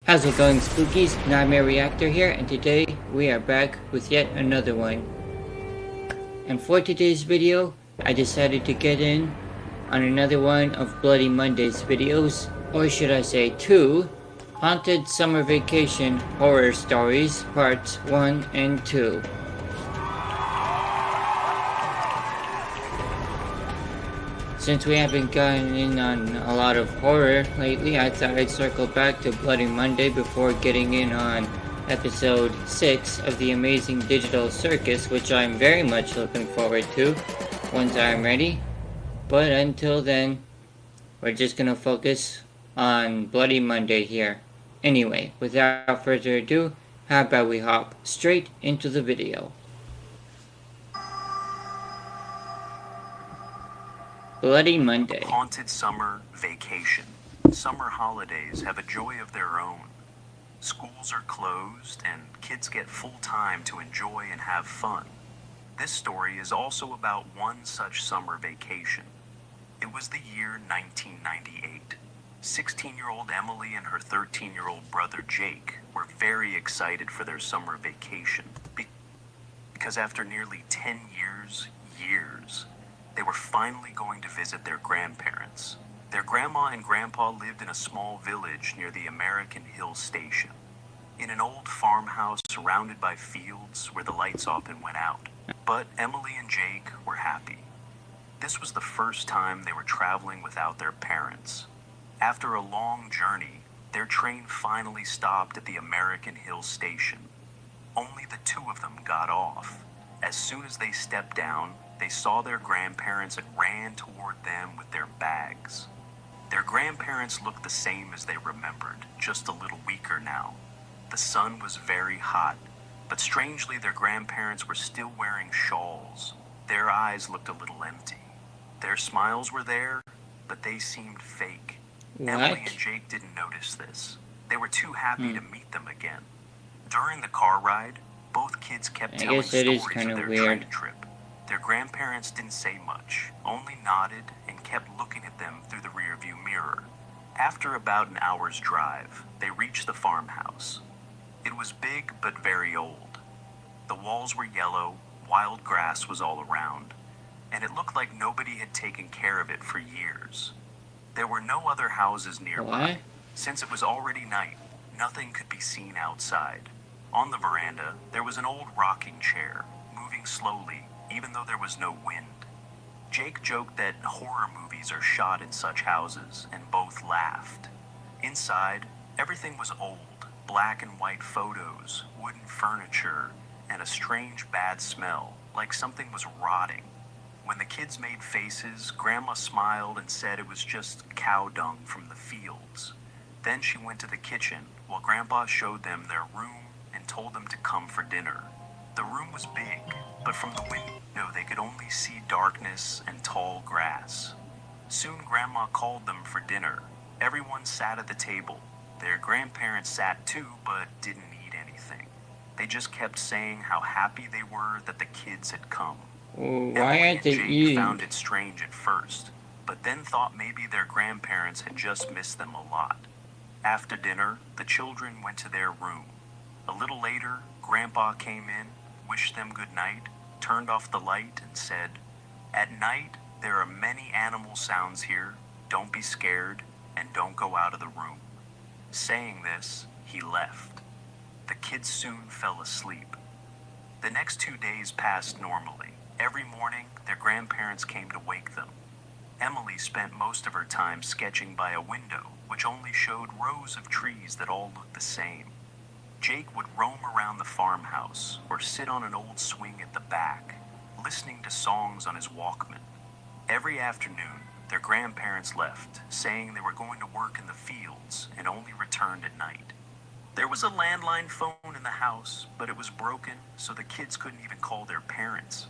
How's it going, Spookies? Nightmare Reactor here, and today we are back with yet another one. And for today's video, I decided to get in on another one of Bloody Monday's videos, or should I say two, Haunted Summer Vacation Horror Stories Parts 1 and 2. Since we haven't gotten in on a lot of horror lately, I thought I'd circle back to Bloody Monday before getting in on episode 6 of the Amazing Digital Circus, which I'm very much looking forward to once I'm ready. But until then, we're just gonna focus on Bloody Monday here. Anyway, without further ado, how about we hop straight into the video. Bloody Monday. Haunted summer vacation. Summer holidays have a joy of their own. Schools are closed and kids get full time to enjoy and have fun. This story is also about one such summer vacation. It was the year 1998. 16-year-old Emily and her 13-year-old brother Jake were very excited for their summer vacation because after nearly 10 years, they were finally going to visit their grandparents. Their grandma and grandpa lived in a small village near the American Hill Station, in an old farmhouse surrounded by fields where the lights often went out. But Emily and Jake were happy. This was the first time they were traveling without their parents. After a long journey, their train finally stopped at the American Hill Station. Only the two of them got off. As soon as they stepped down, they saw their grandparents and ran toward them with their bags. Their grandparents looked the same as they remembered, just a little weaker now. The sun was very hot, but strangely their grandparents were still wearing shawls. Their eyes looked a little empty. Their smiles were there, but they seemed fake. What? Emily and Jake didn't notice this. They were too happy to meet them again. During the car ride, both kids kept telling stories of their train trip. Their grandparents didn't say much, only nodded and kept looking at them through the rearview mirror. After about an hour's drive, they reached the farmhouse. It was big but very old. The walls were yellow, wild grass was all around, and it looked like nobody had taken care of it for years. There were no other houses nearby. What? Since it was already night, nothing could be seen outside. On the veranda, there was an old rocking chair, moving slowly, even though there was no wind. Jake joked that horror movies are shot in such houses, and both laughed. Inside, everything was old, black and white photos, wooden furniture, and a strange bad smell, like something was rotting. When the kids made faces, Grandma smiled and said it was just cow dung from the fields. Then she went to the kitchen, while Grandpa showed them their room and told them to come for dinner. The room was big, but from the window they could only see darkness and tall grass. Soon Grandma called them for dinner. Everyone sat at the table. Their grandparents sat too, but didn't eat anything. They just kept saying how happy they were that the kids had come. Why aren't they Jake eating? found it strange at first, but then thought maybe their grandparents had just missed them a lot. After dinner, the children went to their room. A little later, Grandpa came in, wished them good night, turned off the light, and said, "At night, there are many animal sounds here. Don't be scared, and don't go out of the room." Saying this, he left. The kids soon fell asleep. The next 2 days passed normally. Every morning, their grandparents came to wake them. Emily spent most of her time sketching by a window, which only showed rows of trees that all looked the same. Jake would roam around the farmhouse or sit on an old swing at the back, listening to songs on his Walkman. Every afternoon, their grandparents left, saying they were going to work in the fields and only returned at night. There was a landline phone in the house, but it was broken, so the kids couldn't even call their parents.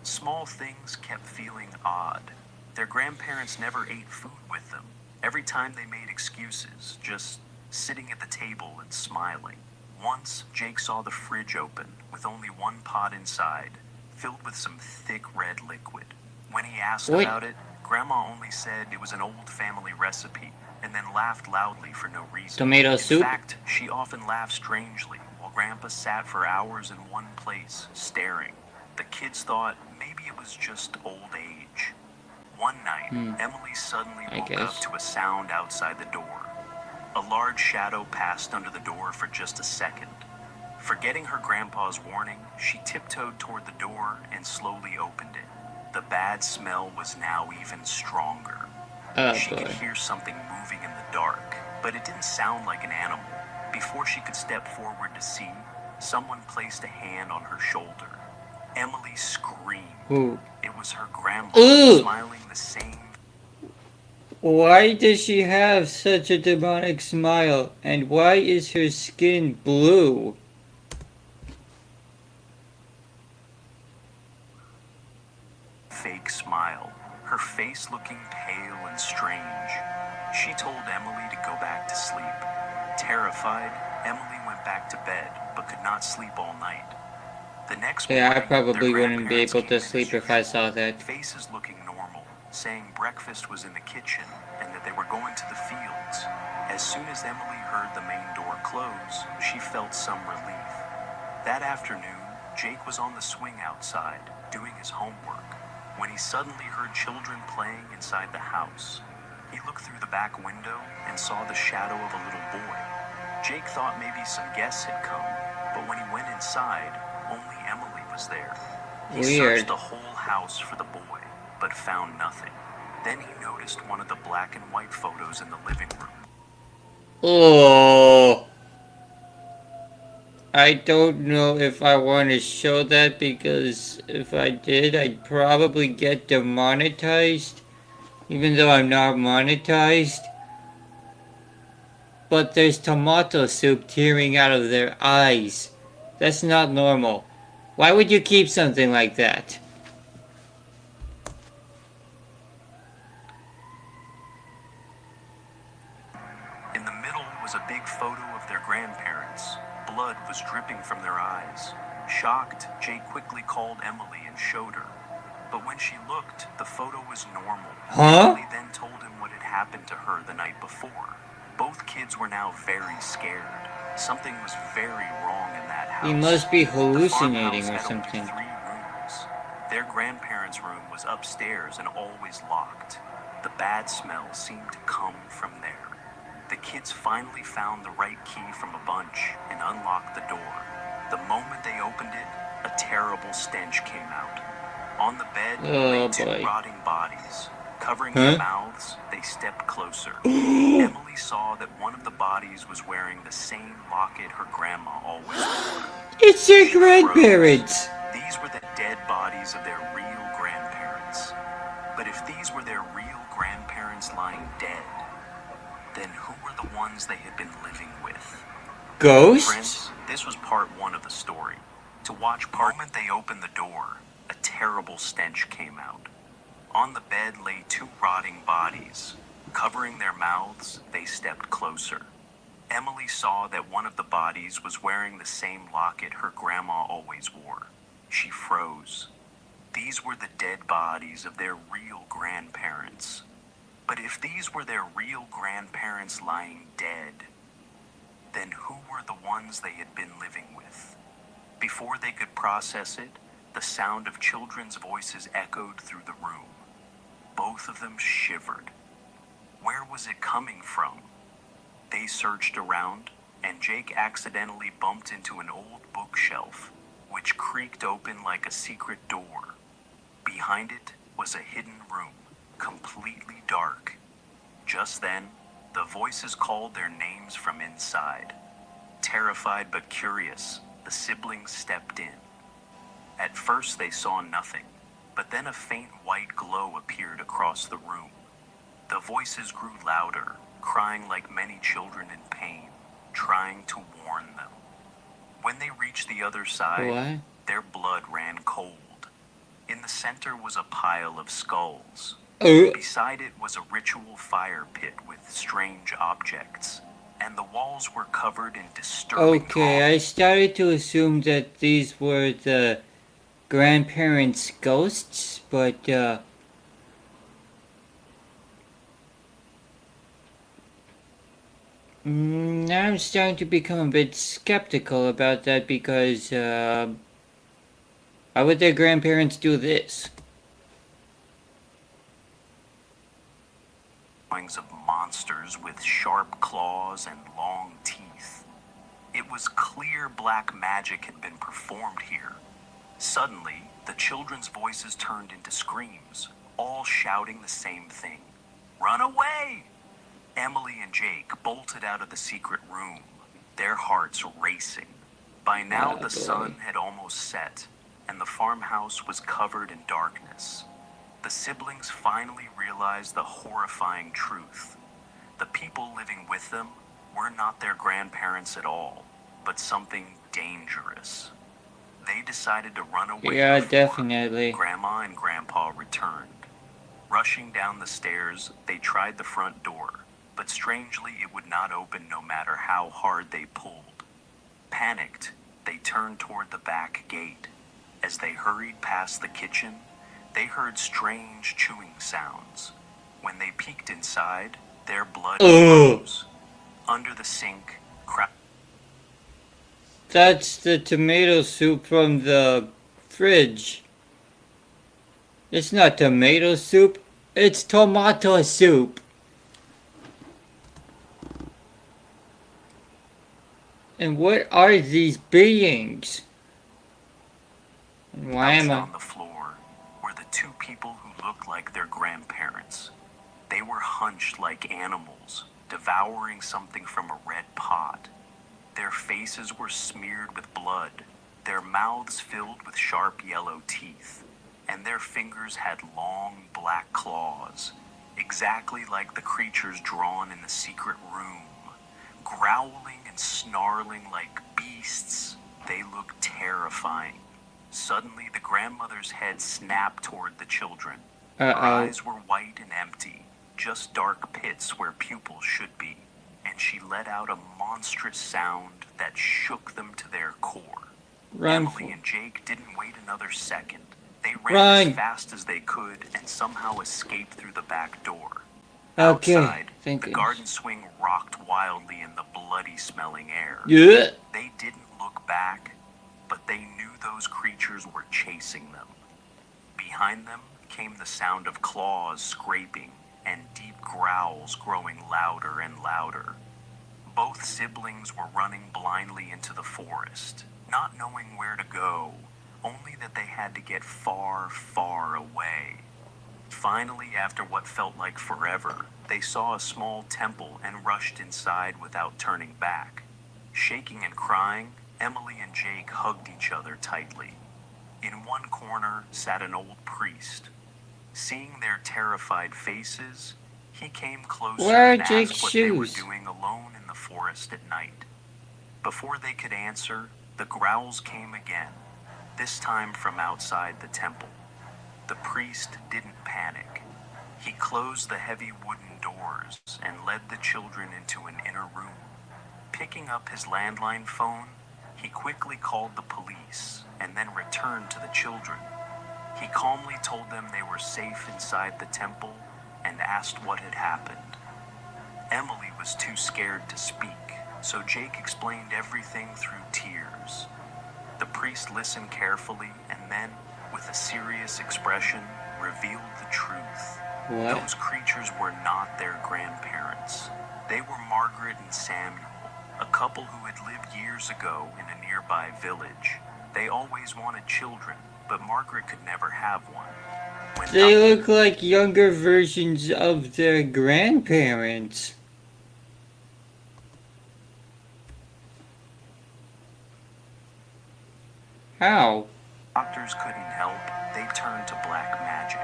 Small things kept feeling odd. Their grandparents never ate food with them. Every time they made excuses, just sitting at the table and smiling. Once, Jake saw the fridge open, with only one pot inside, filled with some thick red liquid. When he asked about it, Grandma only said it was an old family recipe, and then laughed loudly for no reason. Tomato soup? In fact, she often laughed strangely while Grandpa sat for hours in one place, staring. The kids thought maybe it was just old age. One night, Emily suddenly woke up to a sound outside the door. A large shadow passed under the door for just a second. Forgetting her grandpa's warning, she tiptoed toward the door and slowly opened it. The bad smell was now even stronger. She could hear something moving in the dark, but it didn't sound like an animal. Before she could step forward to see, someone placed a hand on her shoulder. Emily screamed. It was her grandma, smiling the same. Why does she have such a demonic smile? And why is her skin blue? Fake smile, her face looking pale and strange. She told Emily to go back to sleep. Terrified, Emily went back to bed, but could not sleep all night. The next morning, I probably wouldn't be able to sleep if I saw that. Faces looking normal, saying breakfast was in the kitchen and that they were going to the fields. As soon as Emily heard the main door close, she felt some relief. That afternoon, Jake was on the swing outside, doing his homework, when he suddenly heard children playing inside the house. He looked through the back window and saw the shadow of a little boy. Jake thought maybe some guests had come, but when he went inside, only Emily was there. He searched the whole house for the boy, but found nothing. Then he noticed one of the black and white photos in the living room. Oh, I don't know if I want to show that, because if I did, I'd probably get demonetized, even though I'm not monetized. But there's tomato soup tearing out of their eyes. That's not normal. Why would you keep something like that? In the middle was a big photo of their grandparents. Blood was dripping from their eyes. Shocked, Jake quickly called Emily and showed her. But when she looked, the photo was normal. Emily then told him what had happened to her the night before. Both kids were now very scared. Something was very wrong in that house. He must be hallucinating or something. The farmhouse had only 3 rooms. Their grandparents' room was upstairs and always locked. The bad smell seemed to come from there. The kids finally found the right key from a bunch and unlocked the door. The moment they opened it, a terrible stench came out. On the bed lay 2 rotting bodies. Covering their mouths, they stepped closer. Emily saw that one of the bodies was wearing the same locket her grandma always wore. It's their grandparents! These were the dead bodies of their real grandparents. But if these were their real grandparents lying dead, then who were the ones they had been living with? Ghosts? Friends, this was part 1 of the story. To watch part, the moment they opened the door, a terrible stench came out. On the bed lay 2 rotting bodies. Covering their mouths, they stepped closer. Emily saw that one of the bodies was wearing the same locket her grandma always wore. She froze. These were the dead bodies of their real grandparents. But if these were their real grandparents lying dead, then who were the ones they had been living with? Before they could process it, the sound of children's voices echoed through the room. Both of them shivered. Where was it coming from? They searched around, and Jake accidentally bumped into an old bookshelf, which creaked open like a secret door. Behind it was a hidden room, completely dark. Just then, the voices called their names from inside. Terrified but curious, the siblings stepped in. At first they saw nothing, but then a faint white glow appeared across the room. The voices grew louder, crying like many children in pain, trying to warn them. When they reached the other side, their blood ran cold. In the center was a pile of skulls. Beside it was a ritual fire pit with strange objects, and the walls were covered in disturbing I started to assume that these were the grandparents' ghosts, but I'm starting to become a bit skeptical about that because, why would their grandparents do this? Drawings of monsters with sharp claws and long teeth. It was clear black magic had been performed here. Suddenly, the children's voices turned into screams, all shouting the same thing. Run away! Emily and Jake bolted out of the secret room, their hearts racing. By now, Oh, the boy. sun had almost set, and the farmhouse was covered in darkness. The siblings finally realized the horrifying truth. The people living with them were not their grandparents at all, but something dangerous. They decided to run away Yeah, before definitely. Grandma and Grandpa returned. Rushing down the stairs, they tried the front door, but strangely it would not open no matter how hard they pulled. Panicked, they turned toward the back gate. As they hurried past the kitchen, they heard strange chewing sounds. When they peeked inside, their blood Ugh! froze. Under the sink, crouched. That's the tomato soup from the fridge. It's not tomato soup, it's tomato soup. And what are these beings? And why am Crouched I? on the floor were the two people who looked like their grandparents. They were hunched like animals, devouring something from a red pot. Their faces were smeared with blood, their mouths filled with sharp yellow teeth, and their fingers had long black claws, exactly like the creatures drawn in the secret room. Growling and snarling like beasts, they looked terrifying. Suddenly, the grandmother's head snapped toward the children. Her Uh-oh. eyes were white and empty, just dark pits where pupils should be, and she let out a monstrous sound that shook them to their core. Run. Emily and Jake didn't wait another second. They ran Run. as fast as they could and somehow escaped through the back door. Okay. Outside, Thank the goodness. garden swing rocked wildly in the bloody-smelling air. Yeah. They didn't look back, but they knew those creatures were chasing them. Behind them came the sound of claws scraping and deep growls growing louder and louder. Both siblings were running blindly into the forest, not knowing where to go, only that they had to get far, far away. Finally, after what felt like forever, they saw a small temple and rushed inside without turning back. Shaking and crying, Emily and Jake hugged each other tightly. In one corner sat an old priest. Seeing their terrified faces, he came closer Where are and Jake's asked what they were shoes? doing alone in the forest at night. Before they could answer, the growls came again, this time from outside the temple. The priest didn't panic. He closed the heavy wooden doors and led the children into an inner room. Picking up his landline phone, he quickly called the police and then returned to the children. He calmly told them they were safe inside the temple and asked what had happened. Emily was too scared to speak, so Jake explained everything through tears. The priest listened carefully and then, with a serious expression, revealed the truth. What? Those creatures were not their grandparents. They were Margaret and Samuel, a couple who had lived years ago in a nearby village. They always wanted children, but Margaret could never have one. When They nothing look like younger versions of their grandparents. How? doctors couldn't help, they turned to black magic.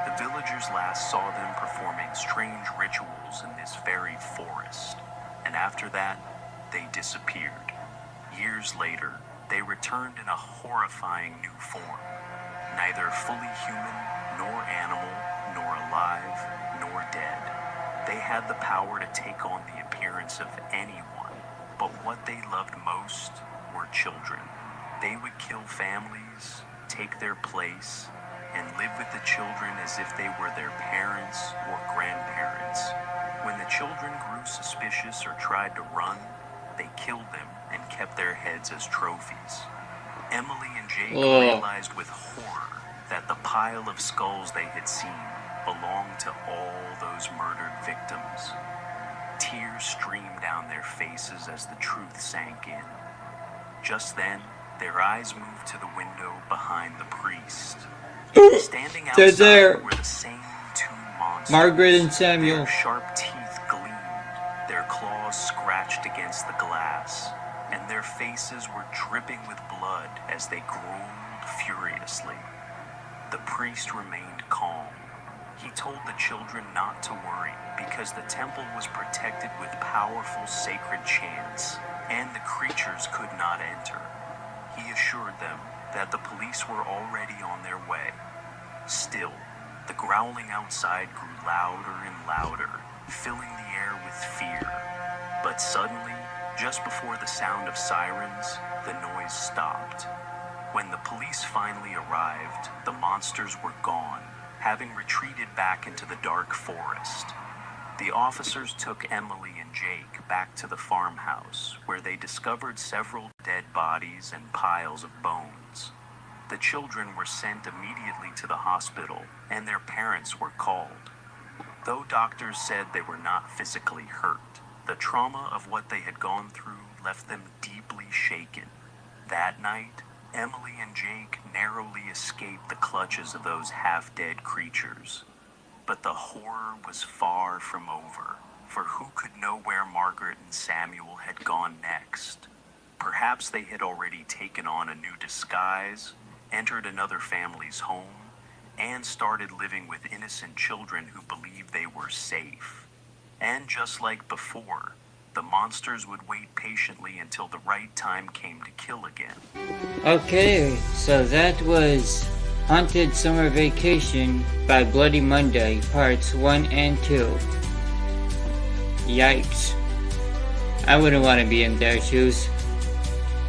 The villagers last saw them performing strange rituals in this very forest, and after that, they disappeared. Years later, they returned in a horrifying new form, neither fully human, nor animal, nor alive, nor dead. They had the power to take on the appearance of anyone, but what they loved most were children. They would kill families, take their place, and live with the children as if they were their parents or grandparents. When the children grew suspicious or tried to run, they killed them and kept their heads as trophies. Emily and Jake realized with horror that the pile of skulls they had seen belonged to all those murdered victims. Tears streamed down their faces as the truth sank in. Just then, their eyes moved to the window behind the priest. Standing outside there were the same two monsters. Margaret and Samuel. Their sharp teeth gleamed, their claws scratched against the glass, and their faces were dripping with blood as they groaned furiously. The priest remained calm. He told the children not to worry because the temple was protected with powerful sacred chants, and the creatures could not enter. He assured them that the police were already on their way. Still, the growling outside grew louder and louder, filling the air with fear. But suddenly, just before the sound of sirens, the noise stopped. When the police finally arrived, the monsters were gone, having retreated back into the dark forest. The officers took Emily and Jake back to the farmhouse, where they discovered several dead bodies and piles of bones. The children were sent immediately to the hospital, and their parents were called. Though doctors said they were not physically hurt, the trauma of what they had gone through left them deeply shaken. That night, Emily and Jake narrowly escaped the clutches of those half-dead creatures. But the horror was far from over, for who could know where Margaret and Samuel had gone next? Perhaps they had already taken on a new disguise, entered another family's home, and started living with innocent children who believed they were safe. And just like before, the monsters would wait patiently until the right time came to kill again. Okay, so that was Haunted Summer Vacation by Bloody Monday, parts 1 and 2. Yikes. I wouldn't want to be in their shoes.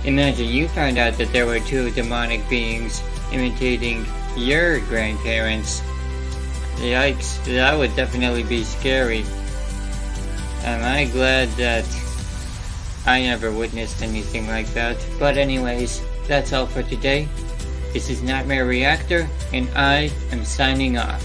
Imagine you found out that there were two demonic beings imitating your grandparents. Yikes, that would definitely be scary. Am I glad that I never witnessed anything like that. But anyways, that's all for today. This is Nightmare Reactor, and I am signing off.